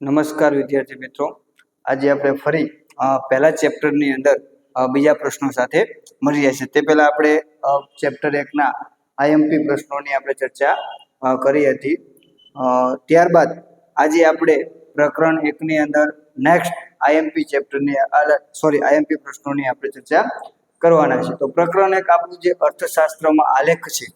નમસ્કાર વિદ્યાર્થી મિત્રો, આજે આપણે ફરી પહેલા ચેપ્ટરની અંદર બીજા પ્રશ્નો સાથે મળીએ છીએ. તે પહેલા આપણે ચેપ્ટર 1ના આઈએમપી પ્રશ્નોની આપણે ચર્ચા કરી હતી. ત્યારબાદ આજે આપણે પ્રકરણ 1ની અંદર નેક્સ્ટ આઈએમપી આઈએમપી પ્રશ્નોની આપણે ચર્ચા કરવાના છે. તો પ્રકરણ 1 આપણું જે અર્થશાસ્ત્રમાં આલેખ છે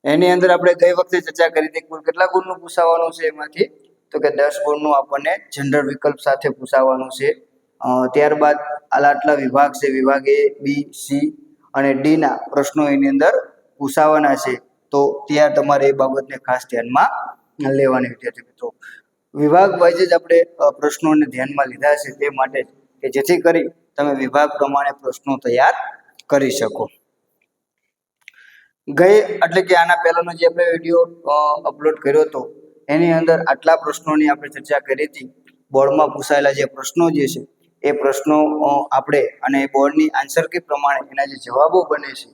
એની અંદર આપણે ગઈ વખતે ચર્ચા કરી હતી કુલ કેટલા ગુણનું પૂછાવાનું છે એમાંથી, તો કે 10 ગુણનું આપણને જનરલ વિકલ્પ સાથે પૂછાવાનું છે. ત્યારબાદ આટલા વિભાગ છે, વિભાગ A, B, C અને D ના પ્રશ્નો એની અંદર પૂછાવાના છે. તો ત્યાં તમારે એ બાબતને ખાસ ધ્યાનમાં લેવાની વિદ્યાર્થી મિત્રો. વિભાગ વાઇઝ જ આપણે પ્રશ્નોને ધ્યાનમાં લીધા છે તે માટે કે જેથી કરી તમે વિભાગ પ્રમાણે પ્રશ્નો તૈયાર કરી શકો. એટલે કે આના પહેલાનો જે આપણે વિડીયો અપલોડ કર્યો હતો એની અંદર આટલા પ્રશ્નોની આપણે ચર્ચા કરી હતી. બોર્ડમાં પૂછાયેલા જે પ્રશ્નો જે છે એ પ્રશ્નો આપણે અને બોર્ડની આન્સર કી પ્રમાણે એના જે જવાબો બને છે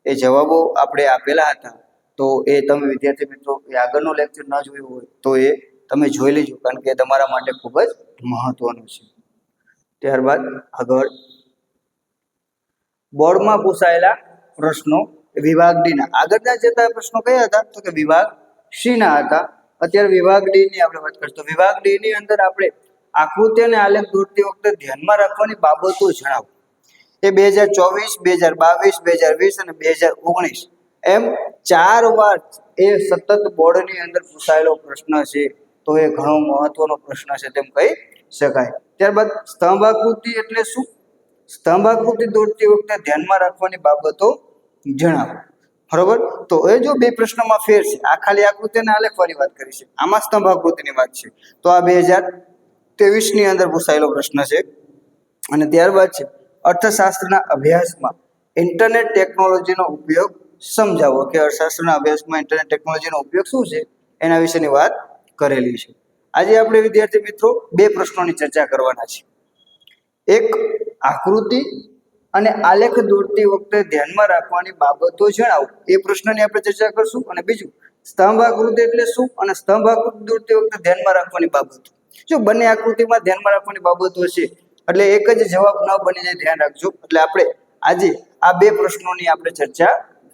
એ જવાબો આપણે આપેલા હતા. તો એ તમે વિદ્યાર્થી મિત્રો એ આગળનો લેક્ચર ન જોયું હોય તો એ તમે જોઈ લેજો, કારણ કે તમારા માટે ખૂબ જ મહત્વનું છે. ત્યારબાદ આગળ બોર્ડમાં પૂછાયેલા પ્રશ્નો વિભાગ ડી ના આગળના જતા પ્રશ્નો કયા હતા, તો કે વિભાગ સી ના હતા. અત્યારે વિભાગ ડી ની આપણે વાત કરીશું. વિભાગ ડી ની અંદર આપણે આકૃતિ અને આલેખ દોરતી વખતે ધ્યાનમાં રાખવાની બાબતો જણાવો. એ 2024, 2022, 2020 અને 2019 એમ 4 વાર એ સતત બોર્ડની અંદર પૂછાયેલો પ્રશ્ન છે. તો એ ઘણો મહત્વનો પ્રશ્ન છે તેમ કહી શકાય. ત્યારબાદ સ્તંભ આકૃતિ એટલે શું? સ્તંભ આકૃતિ દોરતી વખતે ધ્યાનમાં રાખવાની બાબતો જણાવો. બરોબર, તો એ જો બે પ્રશ્નોમાં ફેર છે. આ ખાલી આકૃતિ અને આલેખ વાળી વાત કરી છે, આમાં સ્તંભ આકૃતિની વાત છે. તો આ 2023 ની અંદર પૂછાયેલો પ્રશ્ન છે. અને ત્યારબાદ છે અર્થશાસ્ત્રના અભ્યાસમાં ઇન્ટરનેટ ટેકનોલોજીનો ઉપયોગ સમજાવો. કે અર્થશાસ્ત્રના અભ્યાસમાં ઇન્ટરનેટ ટેકનોલોજીનો ઉપયોગ શું છે એના વિશેની વાત કરેલી છે. આજે આપણે વિદ્યાર્થી મિત્રો બે પ્રશ્નોની ચર્ચા કરવાના છે. એક આકૃતિ અને આલેખ દોરતી વખતે ધ્યાનમાં રાખવાની બાબતો જણાવો, એ પ્રશ્નની આપણે ચર્ચા કરશું. અને બીજું સ્તંભ આકૃતિ એટલે શું અને સ્તંભ આકૃતિ દોરતી વખતે ધ્યાનમાં રાખવાની બાબતો. જો બંને આકૃતિમાં ધ્યાનમાં રાખવાની બાબતો છે એટલે એક જ જવાબ ન બની જાય, ધ્યાન રાખજો. એટલે આપણે આજે આ બે પ્રશ્નોની આપણે ચર્ચા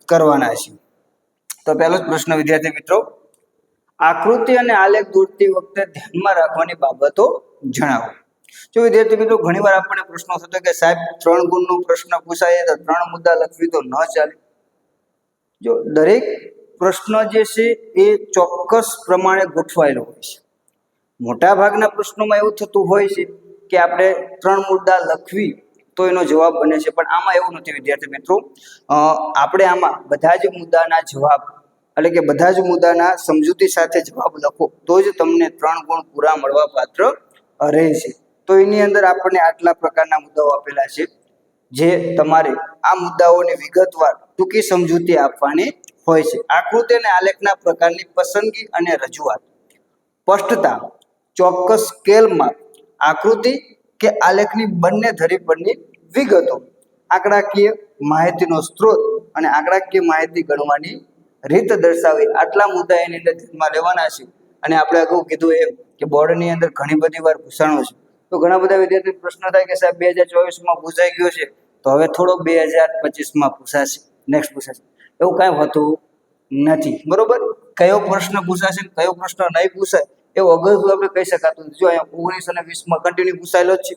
કરવાના છે. તો પહેલો જ પ્રશ્ન વિદ્યાર્થી મિત્રો, આકૃતિ અને આલેખ દોરતી વખતે ધ્યાનમાં રાખવાની બાબતો જણાવો. જો વિદ્યાર્થી મિત્રો ઘણીવાર આપણને પ્રશ્નો થતો કે સાહેબ 3 ગુણનો પ્રશ્ન પૂછાય તો 3 મુદ્દા લખવી તો ન ચાલે. જો દરેક પ્રશ્ન જે છે એ ચોક્કસ પ્રમાણે ગોઠવાયેલો હોય છે. મોટા ભાગના પ્રશ્નોમાં એવું થતું હોય છે કે આપણે 3 મુદ્દા લખવી તો એનો જવાબ બને છે, પણ આમાં એવું નથી વિદ્યાર્થી મિત્રો. આપણે આમાં બધા જ મુદ્દાના જવાબ એટલે કે બધા જ મુદ્દાના સમજૂતી સાથે જવાબ લખો તો જ તમને 3 ગુણ પૂરા મળવા પાત્ર રહે છે. તો એની અંદર આપણને આટલા પ્રકારના મુદ્દાઓ આપેલા છે, જે તમારે આ મુદ્દાઓની વિગતવાર ટૂંકી સમજૂતી આપવાની હોય છે. આકૃતિ અને આલેખના પ્રકારની પસંદગી અને રજૂઆત. સ્પષ્ટતા, ચોક્કસ સ્કેલમાં આકૃતિ કે આલેખની બંને ધરી પરની વિગતો. આંકડાકીય માહિતીનો સ્ત્રોત અને આંકડાકીય માહિતી ગણવાની રીત દર્શાવી. આટલા મુદ્દા એની અંદર ધ્યાનમાં લેવાના છે. અને આપણે અગાઉ કીધું એમ કે બોર્ડની અંદર ઘણી બધી વાર પૂછાણો છે. તો ઘણા બધા વિદ્યાર્થી પ્રશ્ન થાય કે સાહેબ 2024માં પૂછાઈ ગયો છે તો હવે થોડો 2025માં પૂછાશે, નેક્સ્ટ પૂછાશે. એવું કાંઈ હોતું નથી. બરોબર, કયો પ્રશ્ન પૂછાશે કયો પ્રશ્ન નહીં પૂછાય એવું અગાઉ આપણે કહી શકાતું. જો અહીંયા 19 અને 20માં કન્ટિન્યુ પૂછાયેલો જ છે.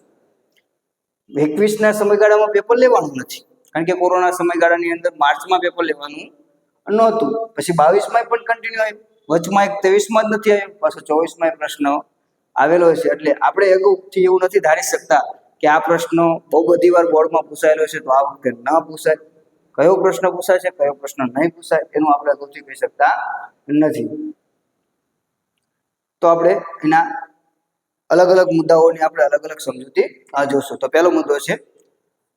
21ના સમયગાળામાં પેપર લેવાનું નથી, કારણ કે કોરોના સમયગાળાની અંદર માર્ચમાં પેપર લેવાનું નહોતું. પછી 22માં પણ કન્ટિન્યુ આવ્યું, વચમાં 23માં જ નથી આવ્યું, પાછો 24માં પ્રશ્ન આવેલો છે. એટલે આપણે અગાઉથી એવું નથી ધારી શકતા કે આ પ્રશ્ન બહુ બધી વાર બોર્ડમાં પૂછાયેલો છે તો આ વખતે ન પૂછાય. કયો પ્રશ્ન પૂછાશે કયો પ્રશ્ન નહીં પૂછાય એનું આપણે અગાઉથી કહી શકતા નથી. તો આપણે એના અલગ અલગ મુદ્દાઓની આપણે અલગ અલગ સમજૂતી જોશું. તો પહેલો મુદ્દો છે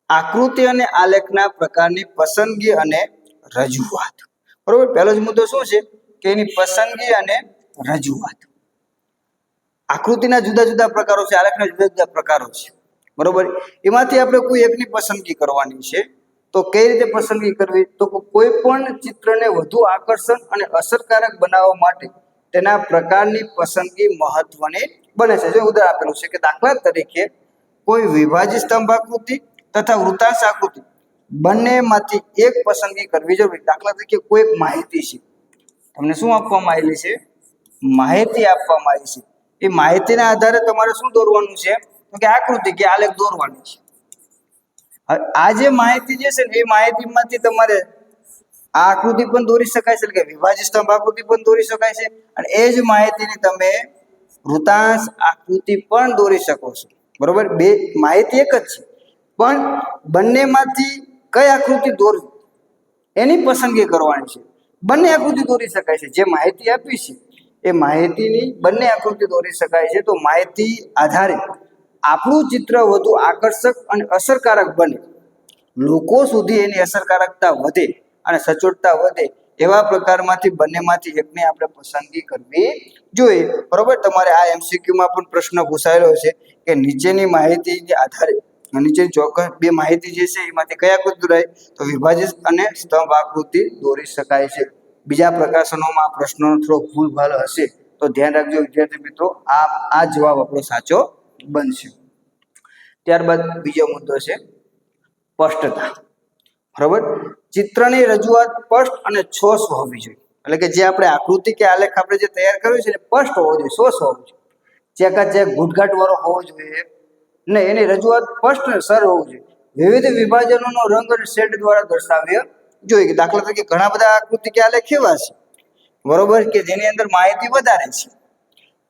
આકૃતિ અને આલેખના પ્રકારની પસંદગી અને રજૂઆત. બરોબર, પહેલો જ મુદ્દો શું છે કે એની પસંદગી અને રજૂઆત. આકૃતિના જુદા જુદા પ્રકારો છે, આલેખના જુદા જુદા પ્રકારો છે. બરોબર, એમાંથી આપણે કોઈ એકની પસંદગી કરવાની છે. તો કઈ રીતે પસંદગી કરવી? તો કોઈ પણ ચિત્રને વધુ આકર્ષક અને અસરકારક બનાવવા માટે તેના પ્રકારની પસંદગી મહત્વની બને છે. જો ઉદાહરણ આપેલું છે કે દાખલા તરીકે કોઈ વિભાજિત સ્તંભ આકૃતિ તથા વૃત્તાંશ આકૃતિ બંનેમાંથી એક પસંદગી કરવી જરૂરી. દાખલા તરીકે કોઈ એક માહિતી છે, તમને શું આપવામાં આવેલી છે? માહિતી આપવામાં આવી છે. એ માહિતીના આધારે તમારે શું દોરવાનું છે? તો કે આકૃતિ કે આલેખ દોરવાની છે. હવે આ જે માહિતી જે છે ને એ માહિતીમાંથી તમારે આ આકૃતિ પણ દોરી શકાય છે, એટલે કે વિભાજિત સ્તંભ આકૃતિ પણ દોરી શકાય છે, અને એ જ માહિતીને તમે વૃત્તાંશ આકૃતિ પણ દોરી શકો છો. બરોબર, બે માહિતી એક જ છે, પણ બંનેમાંથી કઈ આકૃતિ દોરવી એની પસંદગી કરવાની છે. બંને આકૃતિ દોરી શકાય છે. જે માહિતી આપી છે એ માહિતીની બંને આકૃતિ દોરી શકાય છે. તો માહિતી આધારે આપણું ચિત્ર વધુ આકર્ષક અને અસરકારક બને, લોકો સુધી એની અસરકારકતા વધે અને સચોટતા વધે, એવા પ્રકારમાંથી બંનેમાંથી એકની આપણે પસંદગી કરવી જોઈએ. બરોબર, તમારે આ એમસીક્યુમાં પણ પ્રશ્ન પૂછાયેલો છે કે નીચેની માહિતીને આધારે નીચેની ચોક્કસ બે માહિતી જે છે એમાંથી કઈ આકૃતિ દોરાય? તો વિભાજિત અને સ્તંભ આકૃતિ દોરી શકાય છે. બીજા પ્રકાશનોમાં પ્રશ્નોનો થોડો ભૂલભાલ હશે તો ધ્યાન રાખજો વિદ્યાર્થી મિત્રો, આ જવાબ આપણો સાચો બનશે. ત્યારબાદ બીજો મુદ્દો છે સ્પષ્ટતા. બરોબર, ચિત્રની રજૂઆત સ્પષ્ટ અને છોસ હોવી જોઈએ. એટલે કે જે આપણે આકૃતિ કે આલેખ આપણે જે તૈયાર કર્યું છે ને સ્પષ્ટ હોવો જોઈએ, છોસ હોવો જોઈએ, ચેકાચેક ઘૂંટઘાટ વાળો હોવો જોઈએ ને એની રજૂઆત સ્પષ્ટ અને સરળ હોવું જોઈએ. વિવિધ વિભાજનોનો રંગ અને શેડ દ્વારા દર્શાવ્ય જોઈએ. દાખલા તરીકે ઘણા બધા આકૃતિ કે આલેખ એવા છે, બરોબર, કે જેની અંદર માહિતી વધારે છે,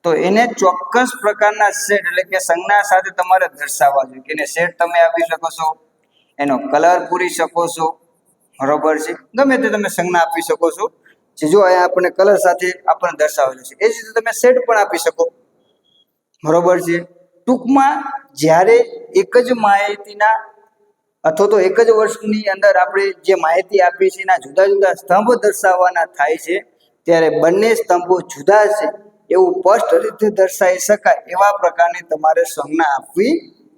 તો એને ચોક્કસ પ્રકારના શેડ એટલે કે સંજ્ઞા સાથે તમારે દર્શાવવા જોઈએ. કે એને શેડ તમે આપી શકો છો, એનો કલર પૂરી શકો છો, બરોબર છે, ગમે તે તમે સંજ્ઞા આપી શકો છો. જો અહીંયા આપણને કલર સાથે આપણને દર્શાવેલું છે, એ જ રીતે તમે શેડ પણ આપી શકો, બરોબર છે. ટૂંકમાં જ્યારે એક જ માહિતીના અથવા તો એક જ વર્ષની અંદર આપણે જે માહિતી આપી છે એના જુદા જુદા સ્તંભ દર્શાવવાના થાય છે, ત્યારે બંને સ્તંભો જુદા છે એવું સ્પષ્ટ રીતે દર્શાવી શકાય એવા પ્રકારની તમારે સંજ્ઞા આપવી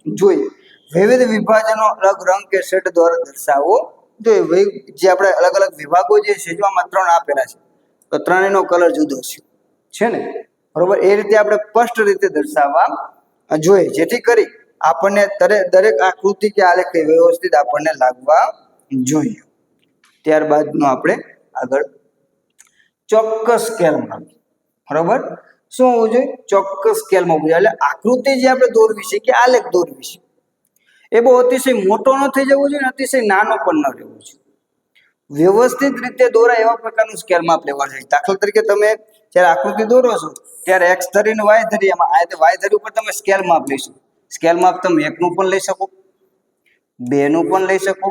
જોઈએ. વિવિધ વિભાજનો અલગ રંગ કે શેડ દ્વારા દર્શાવવો જોઈએ. જે આપણે અલગ અલગ વિભાગો જે છે, જો આમાં 3 આપેલા છે તો ત્રણેયનો કલર જુદો છે ને, બરોબર, એ રીતે આપણે સ્પષ્ટ રીતે દર્શાવવા જોઈએ, જેથી કરી આપણને દરેક આકૃતિ કે આલેખ વ્યવસ્થિત આપણને લાગવા જોઈએ. ત્યારબાદનો આપણે આગળ ચોક્કસ સ્કેલમાં, બરોબર, શું હોવું જોઈએ? ચોક્કસ સ્કેલમાં હોવું જોઈએ. એટલે આકૃતિ જે આપણે દોરવી છે કે આલેખ દોરવી છે એ બહુ અતિશય મોટો ન થઈ જવો જોઈએ, અતિશય નાનો પણ ન રહેવો જોઈએ. વ્યવસ્થિત રીતે દોરાય એવા પ્રકારનું સ્કેલ માપ લેવા જોઈએ. દાખલા તરીકે તમે જ્યારે આકૃતિ દોરો છો ત્યારે એક્સ ધરીને વાય ધરી, એમાં આ વાય ધરી ઉપર તમે સ્કેલ માપ લઈશું. સ્કેલ માપ તમે 1 નું પણ લઈ શકો, 2 નું પણ લઈ શકો,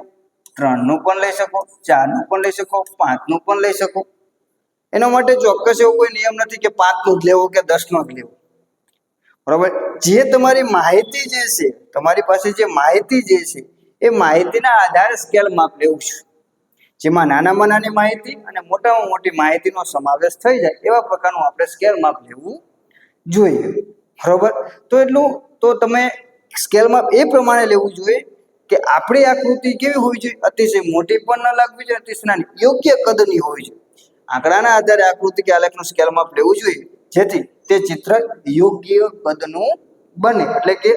3 નું પણ લઈ શકો, 4 નું પણ લઈ શકો, 5 નું પણ લઈ શકો. એના માટે ચોક્કસ એવો કોઈ નિયમ નથી કે 5 નું જ લેવો કે 10 નો જ લેવો, બરોબર. જે તમારી માહિતી જે છે, તમારી પાસે જે માહિતી જે છે એ માહિતીના આધારે સ્કેલ માપ લેવું છે, જેમાં નાનામાં નાની માહિતી અને મોટામાં મોટી માહિતીનો સમાવેશ થઈ જાય એવા પ્રકારનું આપણે સ્કેલ માપ લેવું જોઈએ, બરોબર. તો એટલું તો તમે સ્કેલ માપ એ પ્રમાણે લેવું જોઈએ કે આપણી આકૃતિ કેવી હોવી જોઈએ? અતિશય મોટી પણ ન લાગવી જોઈએ, અતિશય નાની, યોગ્ય કદની હોવી જોઈએ. આંકડાના આધારે આકૃતિ કે આલેખનું સ્કેલ માપ લેવું જોઈએ, જેથી તે ચિત્ર યોગ્ય કદનું બને. એટલે કે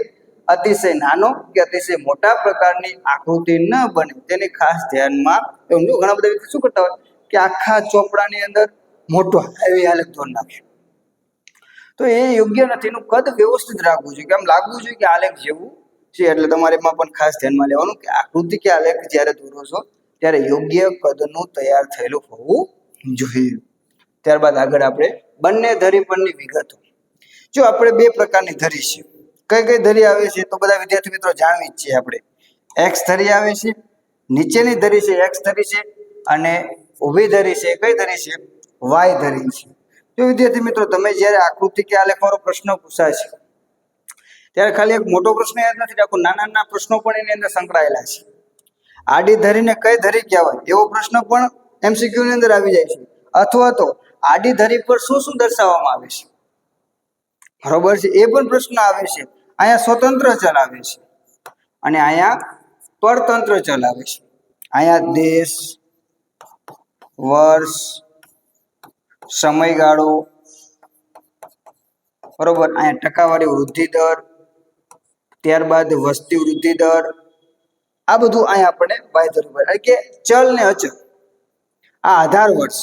અતિશય નાનો કે અતિશય મોટા પ્રકારની આકૃતિ ન બને તેની ખાસ ધ્યાનમાં. ઘણા બધા વ્યક્તિ શું કરતા હોય કે આખા ચોપડાની અંદર મોટો એવી આલેખ દોરી નાખે, તો એ યોગ્ય નથી. એનું કદ વ્યવસ્થિત રાખવું જોઈએ, કે આમ લાગવું જોઈએ કે આલેખ જેવું છે. એટલે તમારે એમાં પણ ખાસ ધ્યાનમાં લેવાનું કે આકૃતિ કે આલેખ જ્યારે દોરો છો ત્યારે યોગ્ય કદનું તૈયાર થયેલું હોવું જોઈએ. ત્યારબાદ આગળ આપણે બંને ધરી પરની વિગતો. જો આપણે 2 પ્રકારની ધરી છે, કઈ કઈ ધરી આવે છે તો બધા વિદ્યાર્થી મિત્રો જાણવી જ છે. આપણે એક્સ ધરી આવે છે, નીચેની ધરી છે એક્સ ધરી છે, અને ઊભી ધરી છે કઈ ધરી છે? વાય ધરી છે. જો વિદ્યાર્થી મિત્રો તમે જ્યારે આકૃતિ કે આલેખ વાળો પ્રશ્ન પૂછાય છે ત્યારે ખાલી એક મોટો પ્રશ્ન યાદ નથી રાખો, નાના નાના પ્રશ્નો પણ એની અંદર સંકળાયેલા છે. આડી ધરીને કઈ ધરી કહેવાય એવો પ્રશ્ન પણ એમસીક્યુ ની અંદર આવી જાય છે. અથવા તો આડી ધરી પર શું શું દર્શાવવામાં આવે છે, બરોબર છે, એ પણ પ્રશ્ન આવે છે. અહીંયા સ્વતંત્ર ચલ આવે છે અને અહીંયા પરતંત્ર ચલ આવે છે. અહીંયા દેશ, વર્ષ, સમયગાળો, બરોબર, અહીંયા ટકાવારી વૃદ્ધિ દર, ત્યારબાદ વસ્તી વૃદ્ધિ દર, આ બધું અહીંયા આપણને વાય ધરી એટલે કે ચલ ને અચલ આ આધાર વર્ષ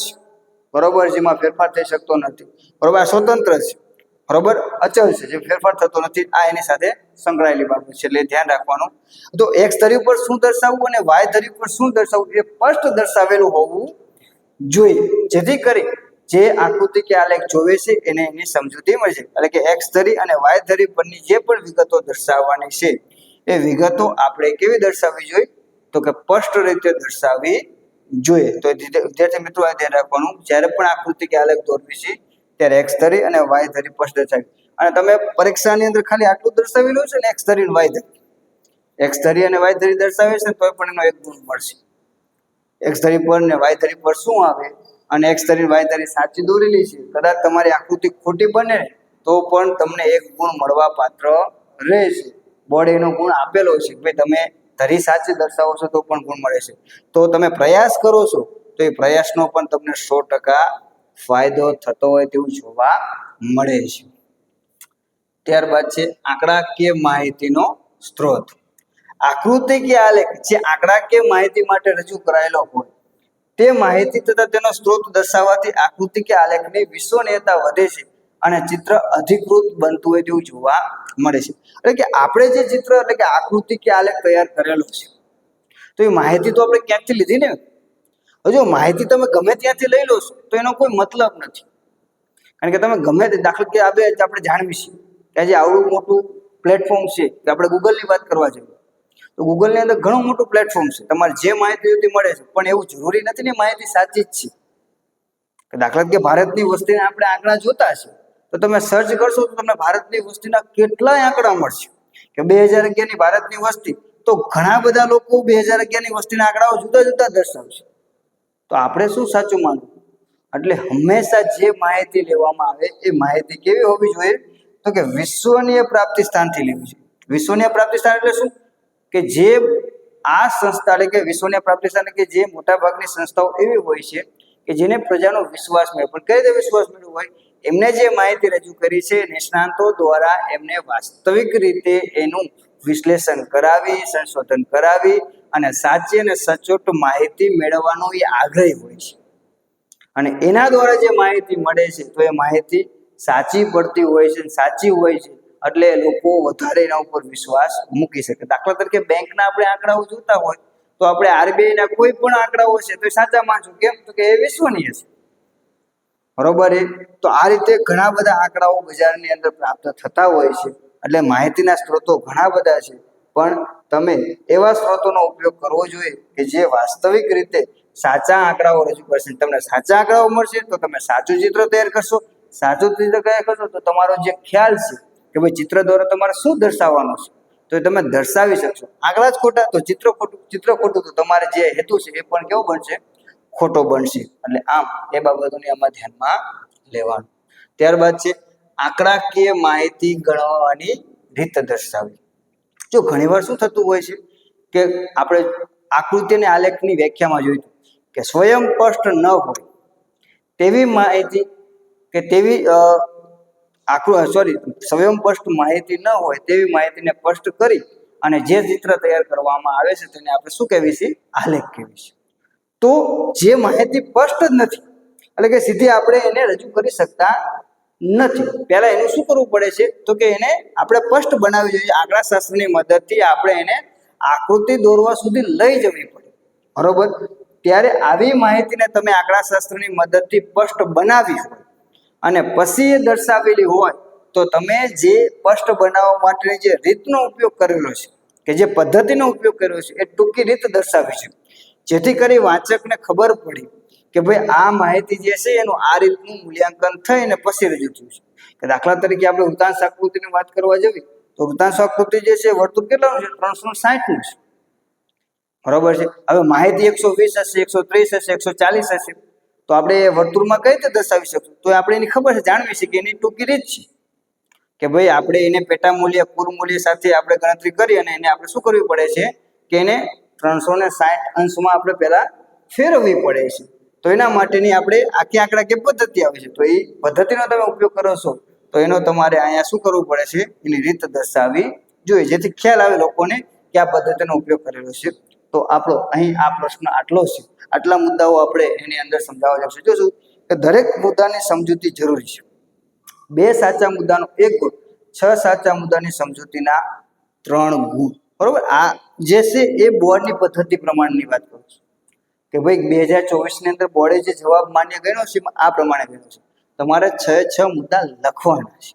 બરોબર, જેમાં ફેરફાર થઈ શકતો નથી. બરોબર, આ સ્વતંત્ર છે. બરોબર, અચલ છે, જે ફેરફાર થતો નથી. આ એની સાથે સંકળાયેલી બાબત છે, એટલે ધ્યાન રાખવાનું. તો એક્સ ધરી પર શું દર્શાવવું અને વાય ધરી પર શું દર્શાવવું એ સ્પષ્ટ દર્શાવેલું હોવું જોઈએ, જેથી કરી જે આકૃતિ કે આલેખ જોવે છે એને એની સમજૂતી મળશે. એટલે કે એક્સ ધરી અને વાય ધરી પરની જે પણ વિગતો દર્શાવવાની છે એ વિગતો આપણે કેવી દર્શાવવી જોઈએ, તો કે સ્પષ્ટ રીતે દર્શાવવી જોઈએ. તો વિદ્યાર્થી મિત્રો આ ધ્યાન રાખવાનું, જ્યારે પણ આકૃતિ કે આલેખ દોરવી છે ત્યારે એક્સ ધરી અને વાય ધરી સ્પષ્ટ દર્શાવી. અને તમે પરીક્ષાની અંદર ખાલી આટલું દર્શાવેલું છે ને એક્સ ધરી અને વાય ધરી, એક્સ ધરી અને વાય ધરી દર્શાવે છે તો પણ એનો 1 ગુણ મળશે. એક્સ ધરી પર ને વાય ધરી પર શું આવે, અને એક્સ ધરી વાય ધરી સાચી દોરેલી છે, કદાચ તમારી આકૃતિ ખોટી બને તો પણ તમને 1 ગુણ મળવા પાત્ર રહેશે. બોર્ડ એનો ગુણ આપેલો છે કે ભાઈ તમે ધરી સાચી દર્શાવો છો તો પણ ગુણ મળે છે. તો તમે પ્રયાસ કરો છો તો એ પ્રયાસનો પણ તમને 100% ફાયદો થતો હોય તેવું જોવા મળે છે. ત્યારબાદ છે આંકડાકીય માહિતીનો સ્ત્રોત. આકૃતિ કે આલેખ જે આંકડાકીય માહિતી માટે રજૂ કરાયેલો હોય તે માહિતી તથા તેનો સ્ત્રોત દર્શાવવાથી આકૃતિ કે આલેખની વિશ્વસનીયતા વધે છે અને ચિત્ર અધિકૃત બનતું હોય તેવું જોવા મળે છે. એટલે કે આપણે જે ચિત્ર એટલે કે આકૃતિ કે આલેખ તૈયાર કરેલો છે તો એ માહિતી તો આપણે ક્યાંકથી લીધી ને. જો માહિતી તમે ગમે ત્યાંથી લઈ લો છો તો એનો કોઈ મતલબ નથી. કારણ કે તમે ગમે તે દાખલા કે આપણે જાણવી છે કે આજે આવડું મોટું પ્લેટફોર્મ છે કે આપણે ગૂગલની વાત કરવા જઈએ તો ગૂગલની અંદર ઘણું મોટું પ્લેટફોર્મ છે, તમારે જે માહિતી જોઈતી મળે છે, પણ એવું જરૂરી નથી ને માહિતી સાચી જ છે. દાખલા કે ભારતની વસ્તીના આપણે આંકડા જોતા છે તો તમે સર્ચ કરશો તો તમને ભારતની વસ્તીના કેટલાય આંકડા મળશે કે 2011ની ભારતની વસ્તી, તો ઘણા બધા લોકો 2011ની વસ્તીના આંકડાઓ જુદા જુદા દર્શાવશે. તો આપણે શું સાચું માનવું? એટલે હંમેશા જે માહિતી લેવામાં આવે એ માહિતી કેવી હોવી જોઈએ, તો કે વિશ્વસનીય પ્રાપ્તિ સ્થાનથી લેવી જોઈએ. વિશ્વસનીય પ્રાપ્તિ સ્થાન એટલે શું, કે જે આ સંસ્થા એટલે કે વિશ્વસનીય પ્રાપ્તિ સ્થાન કે જે મોટાભાગની સંસ્થાઓ એવી હોય છે કે જેને પ્રજાનો વિશ્વાસ મળે. પણ કઈ રીતે વિશ્વાસ મળ્યો હોય, એમને જે માહિતી રજૂ કરી છે નિષ્ણાતો દ્વારા એમને વાસ્તવિક રીતે એનું વિશ્લેષણ કરાવી, સંશોધન કરાવી અને સાચી અને સચોટ માહિતી મેળવવાનો એ આગ્રહી હોય છે. અને એના દ્વારા જે માહિતી મળે છે તો એ માહિતી સાચી પડતી હોય છે, સાચી હોય છે, એટલે લોકો વધારે એના ઉપર વિશ્વાસ મૂકી શકે. દાખલા તરીકે બેંકના આપણે આંકડાઓ જોતા હોય તો આપણે RBI ના કોઈ પણ આંકડાઓ છે તો સાચા માનશું. કેમ? તો કે એ વિશ્વનીય છે. બરોબર. તો આ રીતે ઘણા બધા આંકડાઓ બજારની અંદર પ્રાપ્ત થતા હોય છે. એટલે માહિતીના સ્ત્રોતો ઘણા બધા છે, પણ તમે એવા સ્ત્રોતોનો ઉપયોગ કરવો જોઈએ કે જે વાસ્તવિક રીતે સાચા આંકડાઓ રજૂ કરશે. તમને સાચા આંકડાઓ મળશે તો તમે સાચું ચિત્ર તૈયાર કરશો. સાચું ચિત્ર તૈયાર કરશો તો તમારો જે ખ્યાલ છે કે ભાઈ ચિત્ર દ્વારા તમારે શું દર્શાવવાનું છે તો એ તમે દર્શાવી શકશો. આંકડા જ ખોટા તો ચિત્ર ખોટું, ચિત્ર ખોટું તો તમારે જે હેતુ છે એ પણ કેવો બનશે? ખોટો બનશે. એટલે આમ એ બાબતોને આમાં ધ્યાનમાં લેવાનું. ત્યારબાદ છે આંકડાકીય માહિતી ગણવાની રીત દર્શાવવી. જો ઘણીવાર શું થતું હોય છે કે આપણે આકૃતિ અને આલેખની વ્યાખ્યામાં જોયું કે સ્વયં સ્પષ્ટ ન હોય તેવી માહિતી કે તેવી સ્વયં સ્પષ્ટ માહિતી ન હોય તેવી માહિતીને સ્પષ્ટ કરી અને જે ચિત્ર તૈયાર કરવામાં આવે છે તેને આપણે શું કહેવી છે? આલેખ કહેવી છે. તો જે માહિતી સ્પષ્ટ જ નથી એટલે કે સીધી આપણે એને રજૂ કરી શકતા નથી, પહેલા એનું શું કરવું પડે છે તો કે એને આપણે સ્પષ્ટ બનાવવી જોઈએ. આંકડા શાસ્ત્રની મદદથી આપણે એને આકૃતિ દોરવા સુધી લઈ જવી પડે. બરોબર. ત્યારે આવી માહિતીને તમે આંકડા શાસ્ત્રની મદદથી સ્પષ્ટ બનાવી હોય અને પછી એ દર્શાવેલી હોય તો તમે જે સ્પષ્ટ બનાવવા માટેની જે રીતનો ઉપયોગ કરેલો છે કે જે પદ્ધતિનો ઉપયોગ કર્યો છે એ ટૂંકી રીત દર્શાવી છે, જેથી કરી વાંચકને ખબર પડી કે ભાઈ આ માહિતી જે છે એનું આ રીતનું મૂલ્યાંકન થઈને પછી રજૂ થયું છે. કે દાખલા તરીકે આપણે વૃત્તાંશ આકૃતિની વાત કરવા જઈએ તો વૃત્તાંશ આકૃતિ જે છે વર્તુળ કેટલાનું છે? 360નું છે. બરોબર છે. હવે માહિતી 120 હશે, 130 હશે, 140 હશે, તો આપણે એ વર્તુળમાં કઈ રીતે દર્શાવી શકશું? તો આપણે એની ખબર છે, જાણવી છે કે એની ટૂંકી રીત છે કે ભાઈ આપણે એને પેટા મૂલ્ય કુલ મૂલ્ય સાથે આપણે ગણતરી કરી અને એને આપણે શું કરવી પડે છે કે એને 360 અંશમાં આપણે પહેલા ફેરવવી પડે છે. તો એના માટેની આપણે આખી આંકડાકીય પદ્ધતિ આવે છે. તો એ પદ્ધતિનો તમે ઉપયોગ કરો છો તો એનો તમારે અહીંયા શું કરવું પડે છે, એની રીત દર્શાવવી જોઈએ, જેથી ખ્યાલ આવે લોકોને કે આ પદ્ધતિનો ઉપયોગ કરેલો છે. તો આપણો અહીં આ પ્રશ્ન આટલો છે. આટલા મુદ્દાઓ આપણે એની અંદર સમજાવવા જશે. જોશું કે દરેક મુદ્દાની સમજૂતી જરૂરી છે. 2 સાચા મુદ્દાનો 1 ગુણ, 6 સાચા મુદ્દાની સમજૂતીના 3 ગુણ. બરોબર. આ જે છે એ બોર્ડની પદ્ધતિ પ્રમાણેની વાત કરું છું કે ભાઈ 2024 ની અંદર બોર્ડે જે જવાબ માન્ય ગણ્યો છે આ પ્રમાણે ગણ્યો છે. તમારે 6 મુદ્દા લખવાના છે.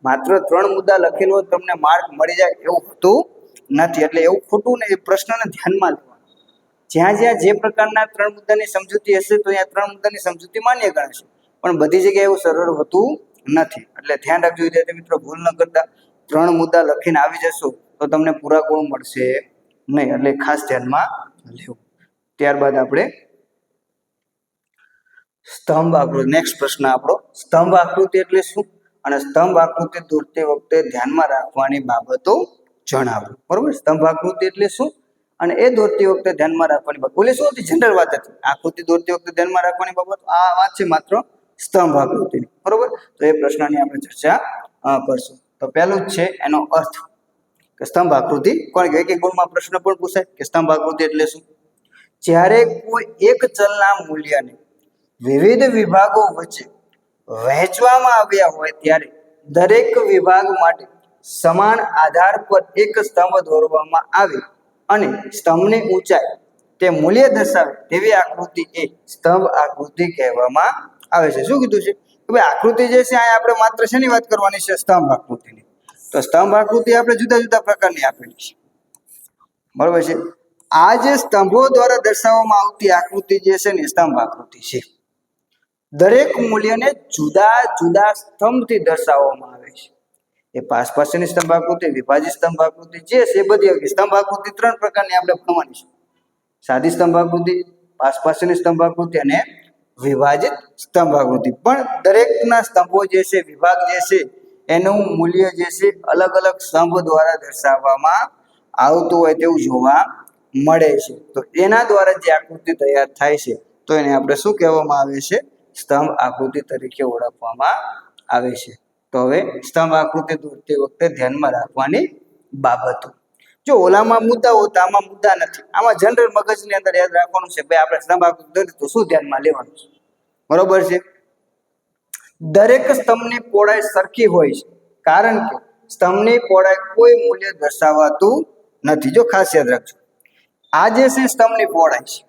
માત્ર 3 મુદ્દા લખેલો તમને માર્ક મળી જાય એવું હોતું નથી. એટલે એવું ખોટું ને, એ પ્રશ્નને ધ્યાનમાં લેવાનું. જ્યાં જ્યાં જે પ્રકારના 3 મુદ્દાની સમજૂતી હશે તો અહીંયા 3 મુદ્દાની સમજૂતી માન્ય ગણાશે, પણ બધી જગ્યાએ એવું સરળ હોતું નથી. એટલે ધ્યાન રાખજો વિદ્યાર્થી મિત્રો, ભૂલ ન કરતા. 3 મુદ્દા લખીને આવી જશો તો તમને પૂરા ગુણ મળશે નહીં. એટલે ખાસ ધ્યાનમાં લેવું. ત્યારબાદ આપણે સ્તંભ આકૃતિ, નેક્સ્ટ પ્રશ્ન આપણો, સ્તંભ આકૃતિ એટલે શું અને સ્તંભ આકૃતિ દોરતી વખતે ધ્યાનમાં રાખવાની બાબતો જણાવો. બરોબર. સ્તંભ આકૃતિ એટલે શું અને એ દોરતી વખતે ધ્યાનમાં રાખવાની બાબત. બોલે શું હતી? જનરલ વાત હતી. આકૃતિ દોરતી વખતે ધ્યાનમાં રાખવાની બાબત આ વાત છે માત્ર સ્તંભ આકૃતિની. બરોબર. તો એ પ્રશ્નની આપણે ચર્ચા કરશું. તો પહેલું જ છે એનો અર્થ કે સ્તંભ આકૃતિ કોણ કે એક ગુણમાં પ્રશ્ન પણ પૂછાય કે સ્તંભ આકૃતિ એટલે શું. જ્યારે કોઈ એક ચલના મૂલ્યને વિવિધ વિભાગો વચ્ચે વહેંચવામાં આવ્યા હોય ત્યારે દરેક વિભાગ માટે સમાન આધાર પર એક સ્તંભ દોરવામાં આવે અને સ્તંભની ઊંચાઈ તે મૂલ્ય દર્શાવે તેવી આકૃતિ એ સ્તંભ આકૃતિ કહેવામાં આવે છે. શું કીધું છે કે ભાઈ આકૃતિ જે છે અહીંયા આપણે માત્ર શેની વાત કરવાની છે? સ્તંભ આકૃતિની. તો સ્તંભ આકૃતિ આપણે જુદા જુદા પ્રકારની આપેલી છે. બરોબર છે. આ જે સ્તંભો દ્વારા દર્શાવવામાં આવતી આકૃતિ જે છે ને સ્તંભ આકૃતિ છે. દરેક મૂલ્યને જુદા જુદા સ્તંભથી દર્શાવવામાં આવે છે. એ પાસપાસની સ્તંભ આકૃતિ, વિભાજિત સ્તંભ આકૃતિ જે છે એ બધી આવી. સ્તંભ આકૃતિ 3 પ્રકારની આપણે ભણવાની છે. સાદી સ્તંભ આકૃતિ, પાસપાસની સ્તંભ આકૃતિ અને વિભાજિત સ્તંભ આકૃતિ. પણ દરેકના સ્તંભો જે છે, વિભાગ જે છે એનું મૂલ્ય જે છે અલગ અલગ સ્તંભ દ્વારા દર્શાવવામાં આવતું હોય તેવું જોવા મળે છે. તો એના દ્વારા જે આકૃતિ તૈયાર થાય છે તો એને આપણે શું કહેવામાં આવે છે? સ્તંભ આકૃતિ તરીકે ઓળખવામાં આવે છે. તો હવે સ્તંભ આકૃતિ દોરતી વખતે ધ્યાનમાં રાખવાની બાબતો. જો ઓલામાં મુદ્દાઓ તો આમાં મુદ્દા નથી. આમાં જનરલ મગજની અંદર યાદ રાખવાનું છે ભાઈ આપણે સ્તંભ આકૃતિ દોરી તો શું ધ્યાનમાં લેવાનું છે. બરોબર છે. દરેક સ્તંભની પહોળાઈ સરખી હોય છે કારણ કે સ્તંભની પહોળાઈ કોઈ મૂલ્ય દર્શાવાતું નથી. જો ખાસ યાદ રાખજો, આ જે છે સ્તંભની પહોળાઈ છે.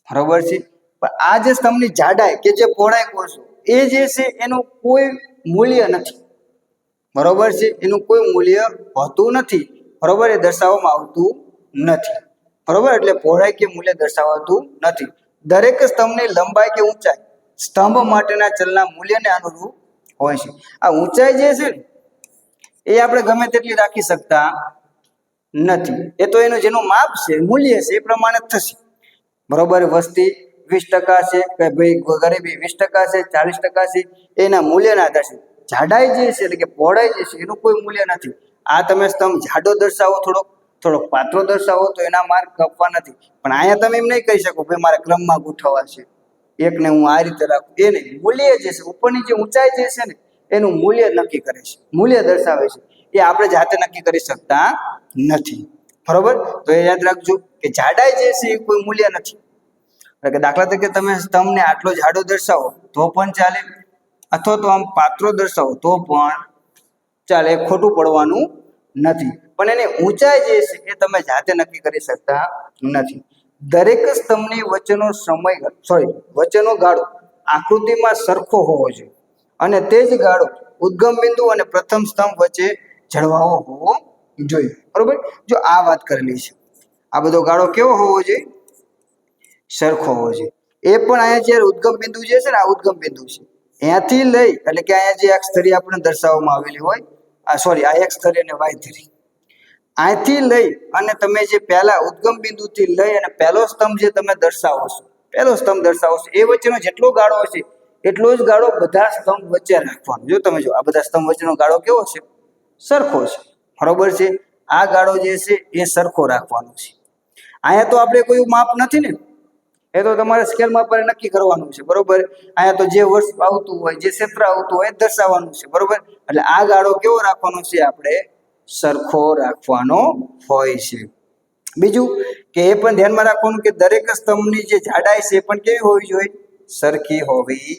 બરોબર છે. પણ આ જે સ્તંભની જાડાઈ કે જે પહોળાઈ કહો છો એ જે છે એનું કોઈ મૂલ્ય નથી. બરોબર છે. એનું કોઈ મૂલ્ય હોતું નથી. બરોબર. એ દર્શાવવામાં આવતું નથી. બરોબર. એટલે પહોળાઈ કે મૂલ્ય દર્શાવાતું નથી. દરેક સ્તંભની લંબાઈ કે ઊંચાઈ સ્તંભ માટેના ચલના મૂલ્યને અનુરૂપ હોય છે. આ ઊંચાઈ જે છે એ આપણે ગમે તેટલી રાખી શકતા નથી. એ તો એનું જેનું માપ છે, મૂલ્ય છે એ પ્રમાણે થશે. બરોબર. વસ્તી 20% છે કે ભાઈ ગરીબી 20% છે, 40% છે, એના મૂલ્યના આધાર છે. જાડાઈ જે છે એટલે કે પહોળાઈ જે છે એનું કોઈ મૂલ્ય નથી. આ તમે સ્તંભ જાડો દર્શાવો, થોડોક પાતળો દર્શાવો તો એના માર્ક કપવા નથી. પણ અહીંયા તમે એમ નહીં કહી શકો ભાઈ મારે ક્રમમાં ગોઠવવા છે, એકને હું આ રીતે રાખું. એ નહીં. મૂલ્ય જે છે, ઉપરની જે ઊંચાઈ જે છે ને એનું મૂલ્ય નક્કી કરે છે, મૂલ્ય દર્શાવે છે. એ આપણે જાતે નક્કી કરી શકતા નથી. બરોબર. તો એ યાદ રાખજો કે જાડાઈ જે છે એ કોઈ મૂલ્ય નથી. એટલે કે દાખલા તરીકે તમે સ્તંભને આટલો જાડો દર્શાવો તો પણ ચાલે, અથવા તો આમ પાતળો દર્શાવો તો પણ ચાલે. ખોટું પડવાનું નથી. પણ એની ઊંચાઈ જે છે એ તમે જાતે નક્કી કરી શકતા નથી. દરેક સ્તંભની વચ્ચેનો ગાળો આકૃતિમાં સરખો હોવો જોઈએ અને તે જ ગાળો ઉદ્ગમ બિંદુ અને પ્રથમ સ્તંભ વચ્ચે જળવાવો હોવો જોઈએ. બરોબર. જો આ વાત કરેલી છે, આ બધો ગાળો કેવો હોવો જોઈએ? સરખો હોવો જોઈએ. એ પણ અહીંયા જે ઉદ્ગમ બિંદુ જે છે ને આ ઉદ્ગમ બિંદુ છે, અહીંયાથી લઈ એટલે કે અહીંયા જે એક્સ ધરી આપણે દર્શાવવામાં આવેલી હોય, આ એક્સ ધરી અને વાય ધરી, અહીંથી લઈ અને તમે જે પહેલા ઉદ્ગમ બિંદુથી લઈ અને પહેલો સ્તંભ જે તમે દર્શાવો છો, એ વચ્ચેનો જેટલો ગાળો હશે એટલો જ ગાળો બધા સ્તંભ વચ્ચે રાખવાનો. જો તમે જો આ બધા સ્તંભ વચ્ચેનો ગાળો કેવો છે? સરખો છે. બરોબર છે. આ ગાળો જે છે એ સરખો રાખવાનો છે. અહીંયા તો આપણે કોઈ માપ નથી ને, એ તો તમારે સ્કેલમાં પર નક્કી કરવાનું છે, બરોબર. અહીંયા તો જે વર્ષ આવતું હોય, જે ક્ષેત્ર આવતું હોય એ દર્શાવવાનું છે, બરોબર. એટલે આ ગાળો કેવો રાખવાનો છે, આપણે સરખો રાખવાનો હોય છે. બીજું કે એ પણ ધ્યાનમાં રાખવાનું કે દરેક સ્તંભની જે જાડાઈ છે એ પણ કેવી હોવી જોઈએ, સરખી હોવી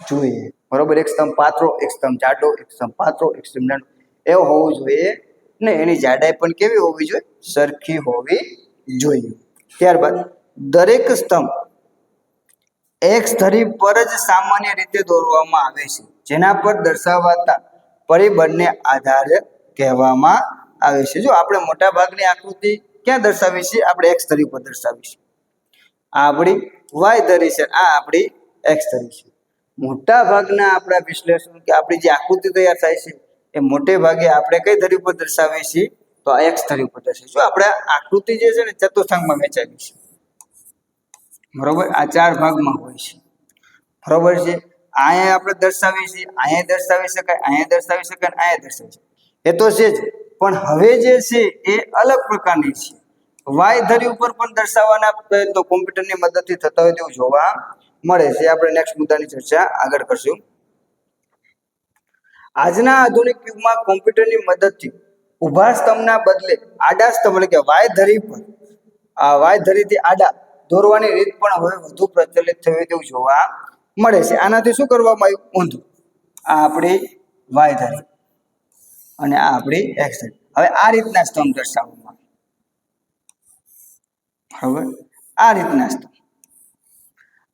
જોઈએ, બરોબર. એક સ્તંભ પાતળો, એક સ્તંભ જાડો, એક સ્તંભ પાતળો, એક સ્તંભ નાનો, એવું હોવું જોઈએ ને. એની જાડાઈ પણ કેવી હોવી જોઈએ, સરખી હોવી જોઈએ. ત્યારબાદ દરેક સ્તંભ એક ધરી પર જ સામાન્ય રીતે દોરવામાં આવે છે, જેના પર દર્શાવાતા પરિબળને આધાર કહેવામાં આવે છે. જો આપણે મોટા ભાગની આકૃતિ ક્યાં દર્શાવી છે, આપણે એક્સ ધરી પર દર્શાવી છે. આ આપણી વાય ધરી છે, આ આપણી એક્સ ધરી છે. મોટા ભાગના આપણા વિશ્લેષણ કે આપણી જે આકૃતિ તૈયાર થાય છે એ મોટે ભાગે આપણે કઈ ધરી પર દર્શાવીએ છીએ, તો આ એક્સ ધરી પર દર્શાવીએ. જો આપણે આકૃતિ જે છે ને ચતુર્થાંગમાં વહેંચાયેલી છે, બરોબર. આ 4 ભાગમાં હોય છે, બરોબર છે. અહીંયા આપણે દર્શાવીએ છીએ, અહીંયા દર્શાવી શકાય, અહીંયા દર્શાવી શકાય, અહીંયા દર્શાવી શકાય, એ તો છે જ. પણ હવે જે છે એ અલગ પ્રકારની છે. વાય ધરી ઉપર પણ દર્શાવવાના પ્રયત્નો કોમ્પ્યુટરની મદદથી થતા હોય તેવું જોવા મળે છે. આપણે નેક્સ્ટ મુદ્દાની ચર્ચા આગળ કરશું. આજના આધુનિક યુગમાં કોમ્પ્યુટરની મદદથી ઊભા સ્તંભના બદલે આડા સ્તંભ એટલે કે વાય ધરી પર, આ વાય ધરીથી આડા દોરવાની રીત પણ હવે વધુ પ્રચલિત થઈ તેવું જોવા મળે છે. આનાથી શું કરવામાં આવ્યું, ઊંધું. આ આપણી વાય ધરી અને આ આપણી એક્સ ધરી. હવે આ રીતના સ્તંભ દર્શાવવામાં આવે, બરાબર. આ રીતના સ્તંભ,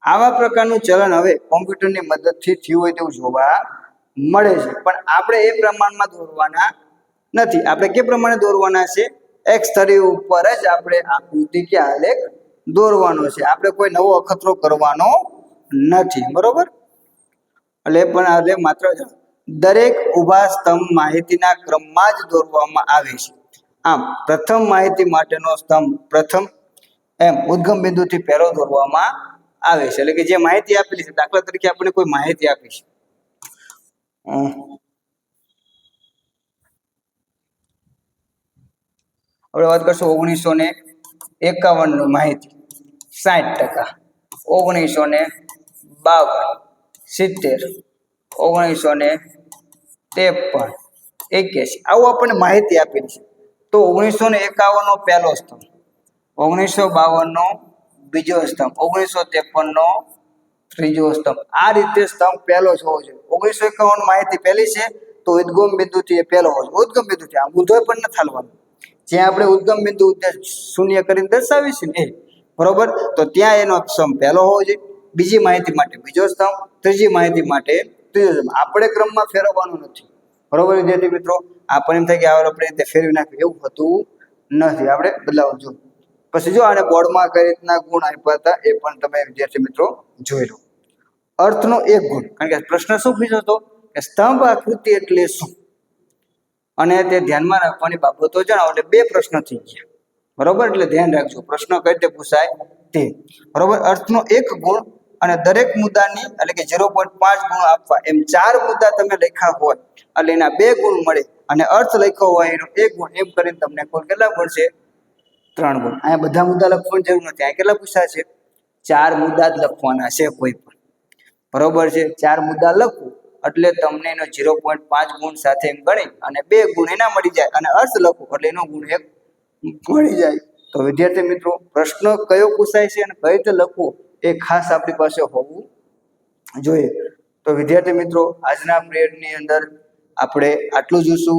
આવા પ્રકારનું ચલણ હવે કોમ્પ્યુટરની મદદથી થયું હોય તેવું જોવા મળે છે. પણ આપણે એ પ્રમાણમાં દોરવાના નથી. આપણે કે પ્રમાણે દોરવાના છે, એક્સ ધરી ઉપર જ આપણે આકૃતિ કે આલેખ દોરવાનો છે. આપણે કોઈ નવો અખતરો કરવાનો નથી, બરોબર. એટલે પણ આ માત્ર દરેક ઊભા સ્તંભ માહિતીના ક્રમમાં જ દોરવામાં આવે છે. આમ પ્રથમ માહિતી માટેનો સ્તંભ પ્રથમ, એમ ઉદ્ગમ બિંદુથી પહેલો દોરવામાં આવે છે. એટલે કે જે માહિતી આપેલી છે, દાખલા તરીકે આપણે કોઈ માહિતી આપી છે, આપણે વાત કરશું 1951 માહિતી 60%, 1952 70, 1953 81, આવું આપણને માહિતી આપેલી છે. તો 1951 નો પહેલો સ્તંભ, 1952 નો બીજો સ્તંભ, 1953 નો ત્રીજો સ્તંભ, આ રીતે સ્તંભ પહેલો જ હોવો જોઈએ. 1951 માહિતી પહેલી છે તો ઉદ્ગમ બિંદુથી એ પહેલો હોય, ઉદ્ગમ બિંદુથી, આમ ઊંધો પણ ન થાલવાનું. જ્યાં આપણે ઉદ્ગમ બિંદુ શૂન્ય કરીને દર્શાવીએ છીએ ને, બરોબર, તો ત્યાં એનો સ્તંભ પહેલો હોવો જોઈએ. બીજી માહિતી માટે બીજો સ્તંભ, ત્રીજી માહિતી માટે ત્રીજો સ્તંભ. આપણે ક્રમમાં ફેરવવાનું નથી, બરોબર વિદ્યાર્થી મિત્રો. આપણને એમ થાય કે આપણે રીતે ફેરવી નાખ્યું, એવું હોતું નથી. આપણે બદલાવ જો પછી જો આને બોર્ડમાં કઈ રીતના ગુણ આપ્યા હતા એ પણ તમે વિદ્યાર્થી મિત્રો જોઈ લો. અર્થનો એક ગુણ, કારણ કે પ્રશ્ન શું પૂછ્યો હતો કે સ્તંભ આકૃતિ એટલે શું, અને તે ધ્યાનમાં રાખવાની બાબતો જણાવો. એટલે 2 પ્રશ્ન થઈ ગયા, બરોબર. એટલે ધ્યાન રાખજો, પ્રશ્ન કઈ રીતે પૂછાય તે, બરોબર. અર્થનો એક ગુણ અને દરેક મુદ્દાની એટલે કે 0.5 ગુણ આપવા, એમ 4 મુદ્દા તમે લખ્યા હોય એટલે એના 2 ગુણ મળે, અને અર્થ લખ્યો હોય એનો 1 ગુણ, એમ કરીને તમને કુલ કેટલા મળશે, 3 ગુણ. અહીંયા બધા મુદ્દા લખવાની જરૂર નથી. અહીંયા કેટલા પૂછ્યા છે, 4 મુદ્દા જ લખવાના છે કોઈ પણ, બરોબર છે. 4 મુદ્દા લખવું એટલે તમને એનો 0.5 ગુણ સાથે એમ ગણી અને 2 ગુણ એના મળી જાય, અને અર્થ લખવું એટલે એનો ગુણ 1 મળી જાય. તો વિદ્યાર્થી મિત્રો, પ્રશ્ન કયો પૂછાય છે અને કઈ રીતે લખવું એ ખાસ આપણી પાસે હોવું જોઈએ. તો વિદ્યાર્થી મિત્રો, આજના પીરિયડની અંદર આપણે આટલું જોઈશું.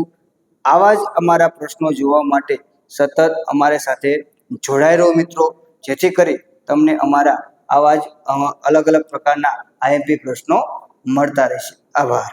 આવા જ અમારા પ્રશ્નો જોવા માટે સતત અમારી સાથે જોડાઈ રહો મિત્રો, જેથી કરી તમને અમારા આવા જ અલગ અલગ પ્રકારના આઈએમપી પ્રશ્નો મળતા રહેશે. આભાર.